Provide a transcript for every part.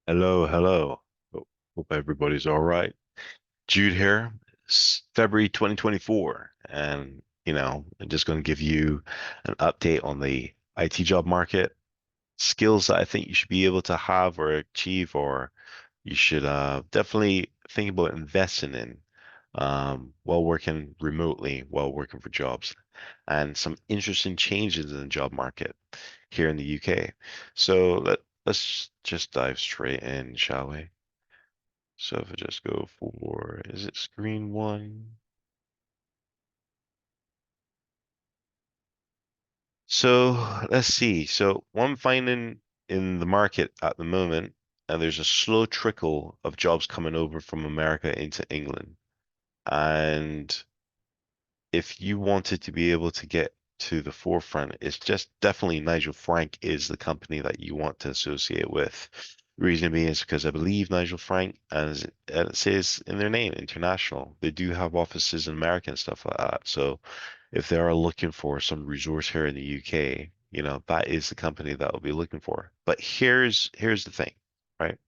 Hello, hello. Hope everybody's all right. Jude here. It's February 2024, and I'm just going to give you an update on the IT job market, skills that I think you should be able to have or achieve, or you should definitely think about investing in while working remotely, while working for jobs, and some interesting changes in the job market here in the UK. So let's just dive straight in, shall we? So if I just go for, is it screen one? So let's see. So what I'm finding in the market at the moment, and there's a slow trickle of jobs coming over from America into England. And if you wanted to be able to get to the forefront, it's just definitely Nigel Frank is the company that you want to associate with. Reason being is because I believe Nigel Frank, and it says in their name, international. They do have offices in America and stuff like that. So if they are looking for some resource here in the UK, that is the company that will be looking for. But here's the thing, right?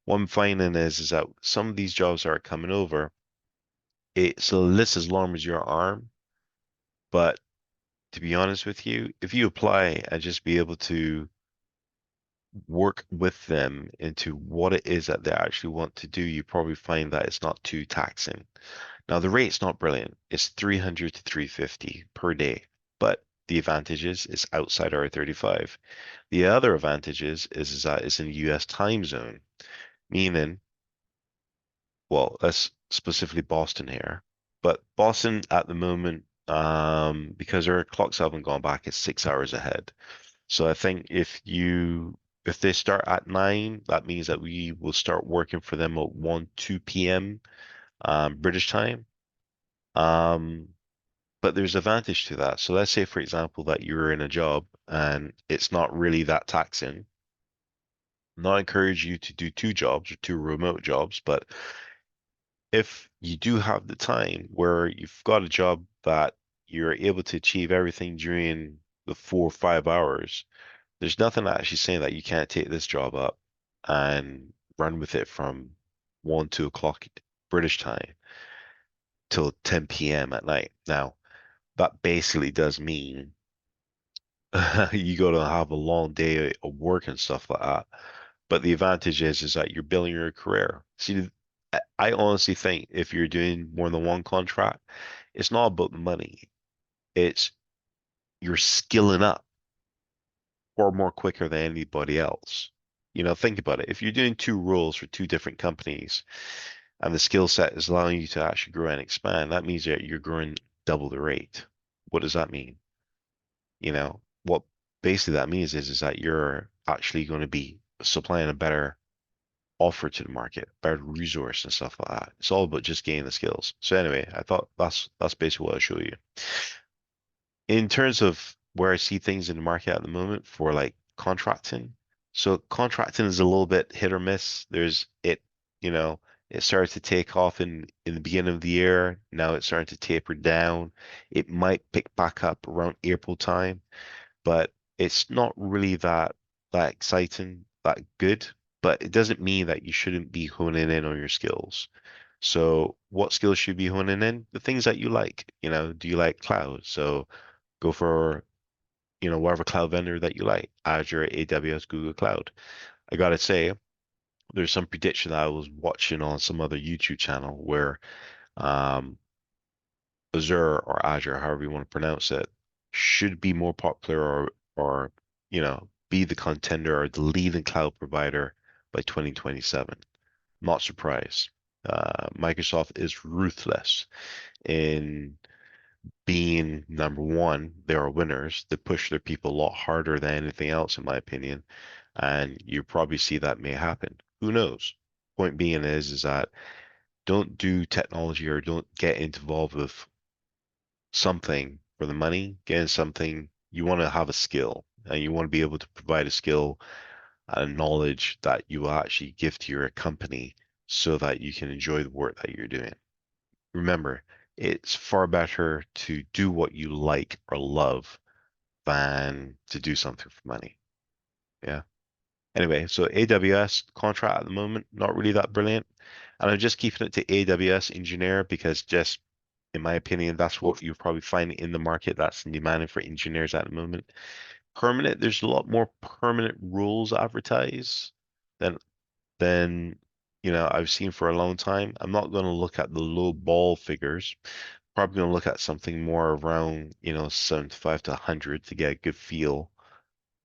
What I'm finding is that some of these jobs are coming over. It's a list as long as your arm, but to be honest with you, if you apply and just be able to work with them into what it is that they actually want to do, you probably find that it's not too taxing. Now, the rate's not brilliant. It's 300 to 350 per day, but the advantage is it's outside R35. The other advantage is that it's in US time zone, meaning, well, that's specifically Boston here, but Boston at the moment, because our clocks haven't gone back, it's 6 hours ahead. So I think if they start at 9, that means that we will start working for them at 1, 2 p.m. British time. Um, but there's advantage to that. So let's say, for example, that you're in a job and it's not really that taxing. Not encourage you to do two jobs or two remote jobs, but if you do have the time where you've got a job that you're able to achieve everything during the 4 or 5 hours, there's nothing actually saying that you can't take this job up and run with it from 1, 2 o'clock British time till 10 p.m. at night. Now, that basically does mean you got to have a long day of work and stuff like that. But the advantage is that you're building your career. See, I honestly think if you're doing more than one contract, it's not about the money. It's you're skilling up far more quicker than anybody else. Think about it. If you're doing two roles for two different companies and the skill set is allowing you to actually grow and expand, that means that you're growing double the rate. What does that mean? What basically that means is that you're actually going to be supplying a better offer to the market, better resource and stuff like that. It's all about just gaining the skills. So anyway, I thought that's basically what I'll show you. In terms of where I see things in the market at the moment for like contracting. So contracting is a little bit hit or miss. You know, it started to take off in the beginning of the year. Now it's starting to taper down. It might pick back up around April time, but it's not really that exciting, that good. But it doesn't mean that you shouldn't be honing in on your skills. So what skills should you be honing in? The things that you like. Do you like cloud? So go for, whatever cloud vendor that you like, Azure, AWS, Google Cloud. I gotta say, there's some prediction that I was watching on some other YouTube channel where um, Azure or Azure, however you want to pronounce it, should be more popular or be the contender or the leading cloud provider by 2027. Not surprised. Microsoft is ruthless in being number one. They are winners. They push their people a lot harder than anything else, in my opinion. And you probably see that may happen. Who knows? Point being is that don't do technology or don't get involved with something for the money. Get in something you want to have a skill and you want to be able to provide a skill and knowledge that you will actually give to your company so that you can enjoy the work that you're doing. Remember, it's far better to do what you like or love than to do something for money. Yeah. Anyway, so AWS contract at the moment, not really that brilliant. And I'm just keeping it to AWS engineer because just in my opinion, that's what you probably find in the market that's demanding for engineers at the moment. Permanent, there's a lot more permanent roles advertised than than I've seen for a long time. I'm not going to look at the low ball figures. Probably going to look at something more around 75 to 100 to get a good feel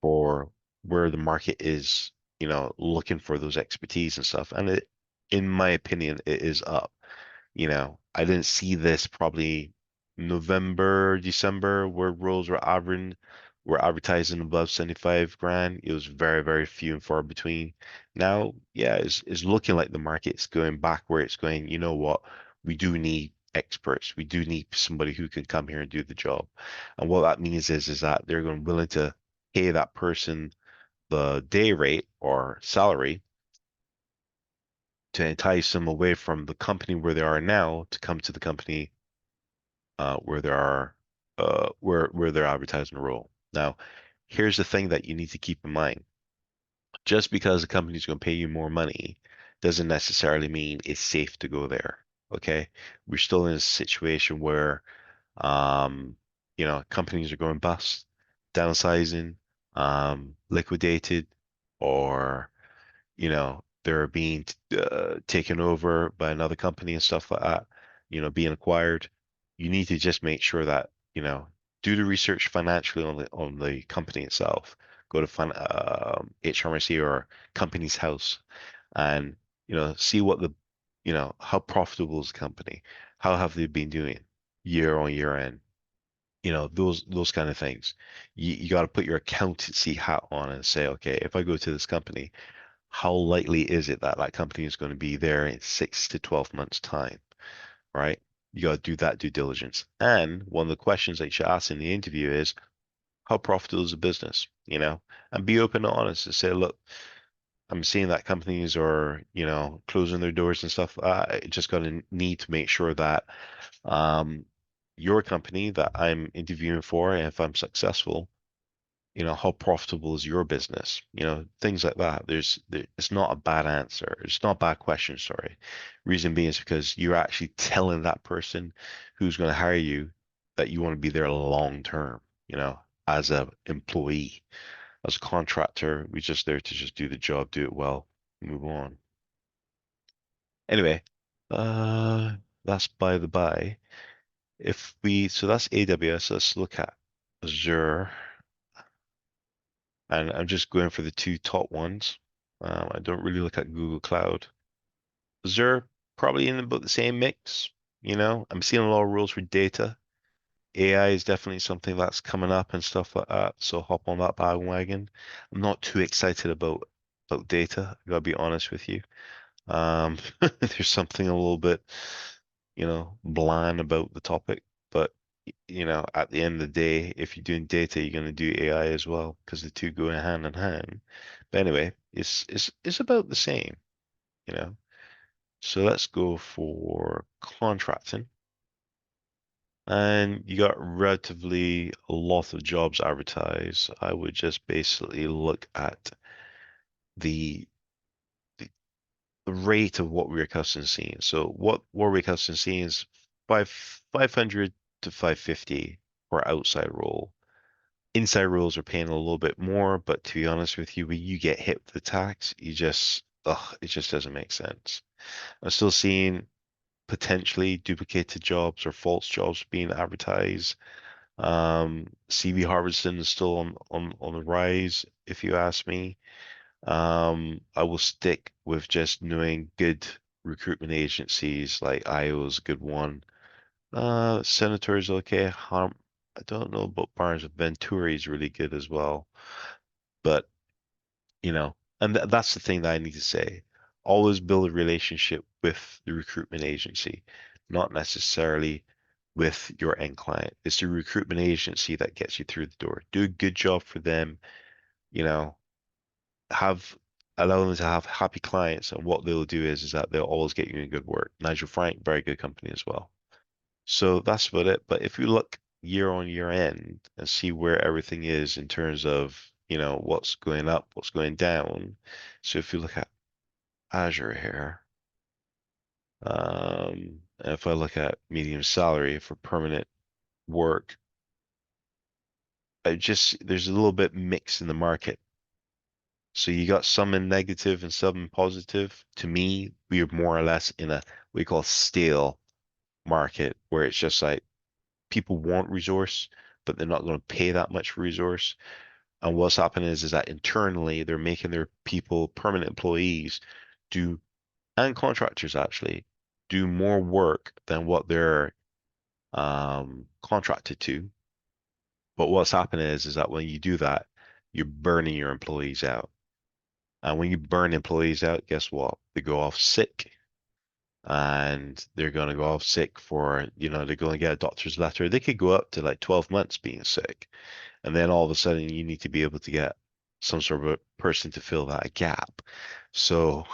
for where the market is, looking for those expertise and stuff. And in my opinion, it is up. I didn't see this probably November, December, where roles were advertising above 75 grand. It was very, very few and far between. Now, yeah, it's looking like the market's going back where it's going, you know what? We do need experts. We do need somebody who can come here and do the job. And what that means is that they're going willing to pay that person the day rate or salary to entice them away from the company where they are now to come to the company where there are where they're advertising a role. Now, here's the thing that you need to keep in mind. Just because a company's going to pay you more money doesn't necessarily mean it's safe to go there. Okay? We're still in a situation where um, companies are going bust, downsizing, liquidated, or they're being taken over by another company and stuff like that, being acquired. You need to just make sure that, do the research financially on the company itself. Go to HMRC or Company's House and, see what how profitable is the company? How have they been doing year on year end? Those kind of things. You got to put your accountancy hat on and say, okay, if I go to this company, how likely is it that that company is going to be there in 6 to 12 months' time, right? You got to do that due diligence. And one of the questions that you should ask in the interview is, how profitable is the business? And be open and honest and say, look, I'm seeing that companies are, closing their doors and stuff. I just got to need to make sure that your company that I'm interviewing for, if I'm successful, how profitable is your business? Things like that. It's not a bad answer. It's not a bad question, sorry. Reason being is because you're actually telling that person who's going to hire you that you want to be there long term, as a employee. As a contractor, we're just there to just do the job, do it well, move on. Anyway, uh, that's by the by. So that's AWS. Let's look at Azure. And I'm just going for the two top ones. I don't really look at Google Cloud. Azure, probably in about the same mix. I'm seeing a lot of rules for data. AI is definitely something that's coming up and stuff like that. So hop on that bandwagon. I'm not too excited about data. I gotta be honest with you. There's something a little bit, bland about the topic. But at the end of the day, if you're doing data, you're going to do AI as well because the two go hand in hand. But anyway, it's about the same, you know. So let's go for contracting. And you got relatively a lot of jobs advertised. I would just basically look at the the, the rate of what we're accustomed to seeing. So what we're accustomed to seeing is 500 to 550 for outside role. Inside rules are paying a little bit more, but to be honest with you, when you get hit with the tax, it just doesn't make sense. I'm still seeing potentially duplicated jobs or false jobs being advertised. CV harvesting is still on the rise, if you ask me. I will stick with just knowing good recruitment agencies like IO is a good one. Senator is okay. I don't know about Barnes, but Venturi is really good as well. But, and that's the thing that I need to say. Always build a relationship with the recruitment agency, not necessarily with your end client. It's the recruitment agency that gets you through the door. Do a good job for them, you know, have allow them to have happy clients, and what they'll do is that they'll always get you in good work. Nigel Frank, very good company as well. So that's about it. But if you look year on year end and see where everything is in terms of, what's going up, what's going down. So if you look at Azure here, if I look at medium salary for permanent work, there's a little bit mixed in the market. So you got some in negative and some in positive. To me, we are more or less in a we call stale market where it's just like people want resource, but they're not going to pay that much for resource. And what's happening is that internally they're making their people permanent employees do and contractors actually do more work than what they're contracted to. But what's happening is that when you do that, you're burning your employees out. And when you burn employees out, guess what? They go off sick and they're going to go off sick for, they're going to get a doctor's letter. They could go up to like 12 months being sick. And then all of a sudden you need to be able to get some sort of a person to fill that gap. So,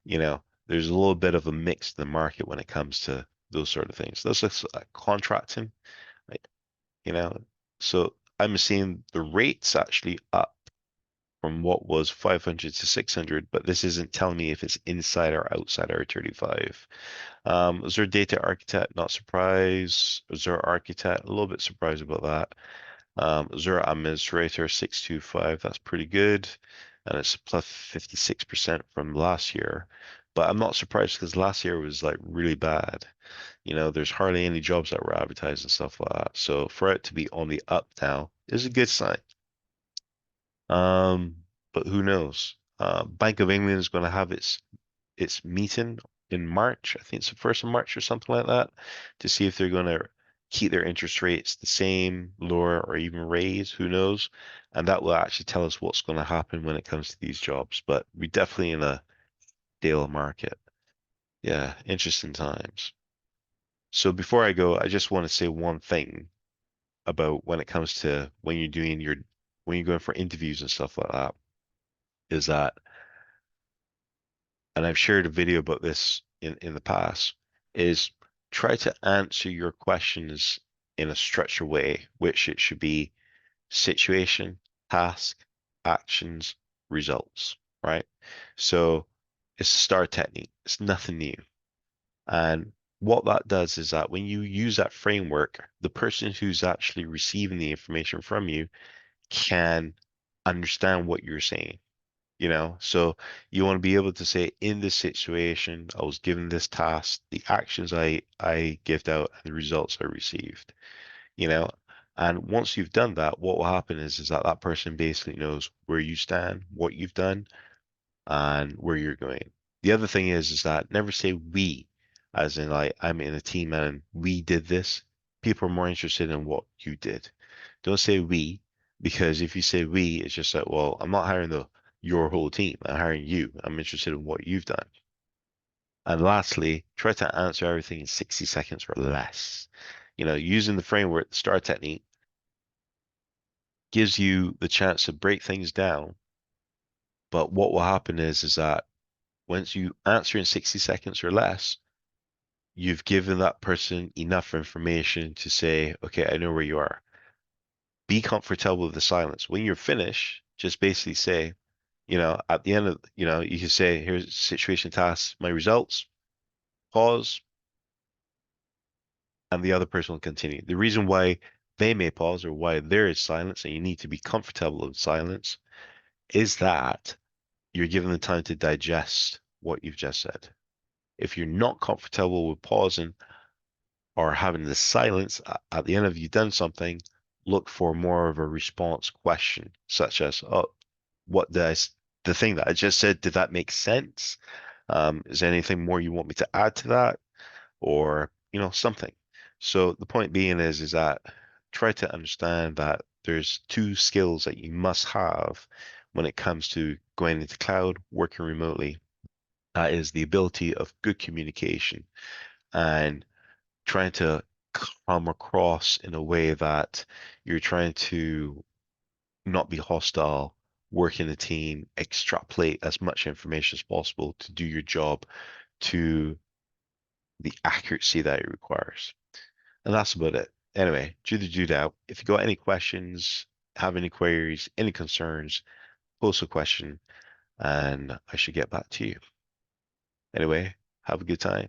there's a little bit of a mix in the market when it comes to those sort of things. Those like contracting, like, you know, so I'm seeing the rates actually up from what was 500 to 600, but this isn't telling me if it's inside or outside R35. Azure Data Architect, not surprised. Azure Architect, a little bit surprised about that. Azure Administrator 625, that's pretty good. And it's plus 56% from last year. But I'm not surprised because last year was like really bad. There's hardly any jobs that were advertised and stuff like that. So for it to be on the up now is a good sign. Um, but who knows? Bank of England is going to have its meeting in March. I think it's the 1st of March or something like that, to see if they're going to keep their interest rates the same, lower, or even raise. Who knows? And that will actually tell us what's going to happen when it comes to these jobs. But we're definitely in a stale market. Yeah, interesting times. So before I go, I just want to say one thing about when it comes to when you're going for interviews and stuff like that, is that, and I've shared a video about this in the past, is try to answer your questions in a structured way, which it should be situation, task, actions, results, right? So it's a STAR technique. It's nothing new. And what that does is that when you use that framework, the person who's actually receiving the information from you can understand what you're saying. So you want to be able to say, in this situation, I was given this task, the actions I gave out, and the results I received, you know. And once you've done that, what will happen is that that person basically knows where you stand, what you've done, and where you're going. The other thing is that never say we, as in like I'm in a team and we did this. People are more interested in what you did. Don't say we, because if you say we, it's just like, well, I'm not hiring your whole team. I'm hiring you. I'm interested in what you've done. And lastly, try to answer everything in 60 seconds or less. Using the framework, the STAR technique, gives you the chance to break things down. But what will happen is that once you answer in 60 seconds or less, you've given that person enough information to say, okay, I know where you are. Be comfortable with the silence. When you're finished, just basically say, at the end of, you can say, here's situation task, my results, pause, and the other person will continue. The reason why they may pause or why there is silence and you need to be comfortable with silence is that you're given the time to digest what you've just said. If you're not comfortable with pausing or having the silence at the end of you've done something, look for more of a response question, such as, oh, what does the thing that I just said, did that make sense? Is there anything more you want me to add to that? Or, something. So the point being is that try to understand that there's two skills that you must have when it comes to going into cloud, working remotely. That is the ability of good communication and trying to come across in a way that you're trying to not be hostile, work in a team, extrapolate as much information as possible to do your job to the accuracy that it requires. And that's about it. Anyway, do the dude out. If you got any questions, have any queries, any concerns, post a question, and I should get back to you. Anyway, have a good time.